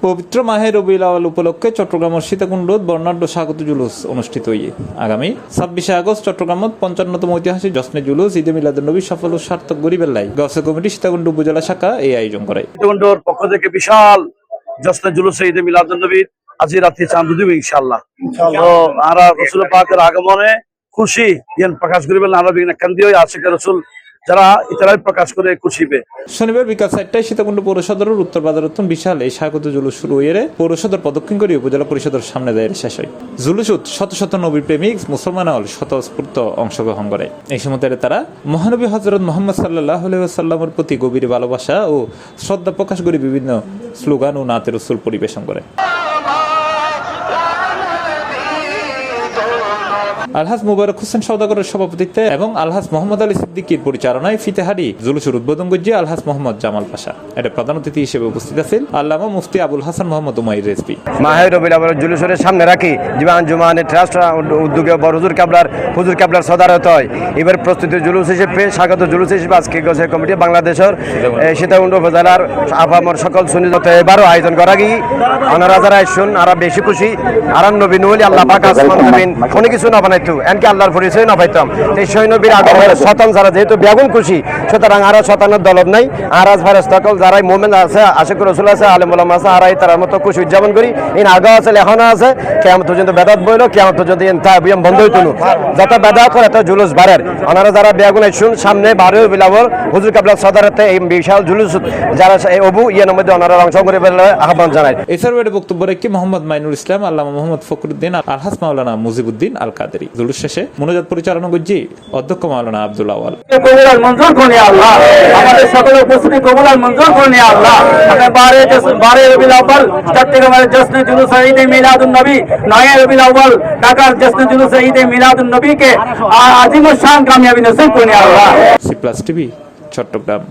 পবিত্র মাহে রবিউল আউয়াল উপলক্ষে চট্টগ্রামের সীতাকুণ্ডত বর্ণাঢ্য স্বাগত জুলুস অনুষ্ঠিত হয়ে আগামী 26 আগস্ট চট্টগ্রামত 55তম ঐতিহাসিক জশ্নে জুলুস ঈদে মিলাদুন্নবী সফল ও সার্থক গরিবের লাই গৌসে কমিটি সীতাকুণ্ড উপজেলা শাখা এই আয়োজন করে। সীতাকুণ্ডর পক্ষ থেকে বিশাল জশ্নে জুলুসে ঈদে মিলাদুন্নবী আজ রাত্রি চাঁদ দিবে ইনশাআল্লাহ। তো আমরা রাসূল পাকের আগমনে খুশি ইয়ান প্রকাশ করিবেন আমরা বিনা কান্দি হই আশিক রাসূল যারা ইতারাই প্রকাশ করে খুশিবে। শনিবার বিকাল 4টায় সীতাকুণ্ড পৌর সদরের উত্তর বাজারতন বিশাল এই স্বাগত জুলুস শুরু হয়ে পৌর সদর প্রদক্ষিণ করে উপজেলা পরিষদের সামনে দাঁড়িয়ে শেষ হয়। জুলুসত শত শত নবী প্রেমিক মুসলমান স্বতঃস্ফূর্ত অংশগ্রহণ করে। এই সময় তারা মহানবী হযরত মুহাম্মদ সাল্লাল্লাহু আলাইহি ওয়াসাল্লামের প্রতি গভীর ভালোবাসা ও শ্রদ্ধা প্রকাশ করে বিভিন্ন স্লোগান ও নাতে রাসূল পরিবেশন করে। আলহাজ মুবারক হোসেন সওদাগরের সভাপতিত্বে এবং আলহাজ মোহাম্মদ আলী সিদ্দিকীর পরিচালনায় ফিতেহারি জুলুসের উদ্বোধন করছে আলহাজ মোহাম্মদ জামাল পাশা। এটা প্রধান অতিথি হিসেবে উপস্থিত আছেন আল্লামা মুফতি আবুল হাসান মোহাম্মদ উমাইর রেজভী। মাহে রবিউল আউয়াল জুলুসের সামনে রাখি জীবন জুমানে ট্রাস্ট উদ্যোগে বড় হুজুর কাবলার সদারত হয়। এবার প্রস্তুতি জুলুস হিসেবে স্বাগত জুলুস হিসেবে আজকে গছে কমিটি বাংলাদেশের সীতাকুণ্ড উপজেলার আপামর সকল সুন্নিত এবারও আয়োজন করা গিয়ে ওনারা যারা আসুন আরা বেশি খুশি আর নবী নূলি আল্লাহ পাক আসমান জমিন কোনো কিছু না বানাইতো এনকে আল্লাহর পরিচয় না পাইতাম। এই সৈন্যবীর আগমনে শতান যারা যেহেতু বেগুন খুশি সুতরাং আরা শতানের দলব নাই আরাজ ভাইরাস সকল যারাই মোমেন আছে আশিক রাসূল আছে আলেম ওলামা আছে আরাই তার মতো খুশি উদযাপন করি। ইন আগে আছে এখনো আছে কিয়ামত পর্যন্ত বেদাত বইলো কিয়ামত পর্যন্ত ইন বন্ধ হইতো না যত বেদাত করে এত জুলুস বাড়ের ওনারা যারা বেগুন আসুন সামনে বারো বিলাবর হুজুর কাবলার সদারতে এই বিশাল জুলুস যারা অবু ইয়ানের মধ্যে ওনারা অংশ করে আহ্বান জানায়। এছাড়াও বক্তব্য রেখে মোহাম্মদ মাইনুল ইসলাম আল্লামা মোহাম্মদ ফখরুদ্দিন আলহাজ মাওলানা মুজিবুদ্দিন আল কাদেরী। জুলুস শেষে মুনাজাত পরিচালনা করছি অধ্যক্ষ মাওলানা আব্দুল আওয়াল। কবুল মঞ্জুর করুন ইয়া আল্লাহ, আমাদের সকল উপস্থিতি কবুল মঞ্জুর করুন ইয়া আল্লাহ। আমরা 12 রবিউল আউয়াল চট্টগ্রামের জশ্নে জুলুস ঈদে মিলাদুন নবী 9 রবিউল আউয়াল ঢাকার জশ্নে জুলুস ঈদে মিলাদুন নবীকে আজিমুশ শান কামিয়াবি নসিব করুন ইয়া Allah. C plus TV Chittagong.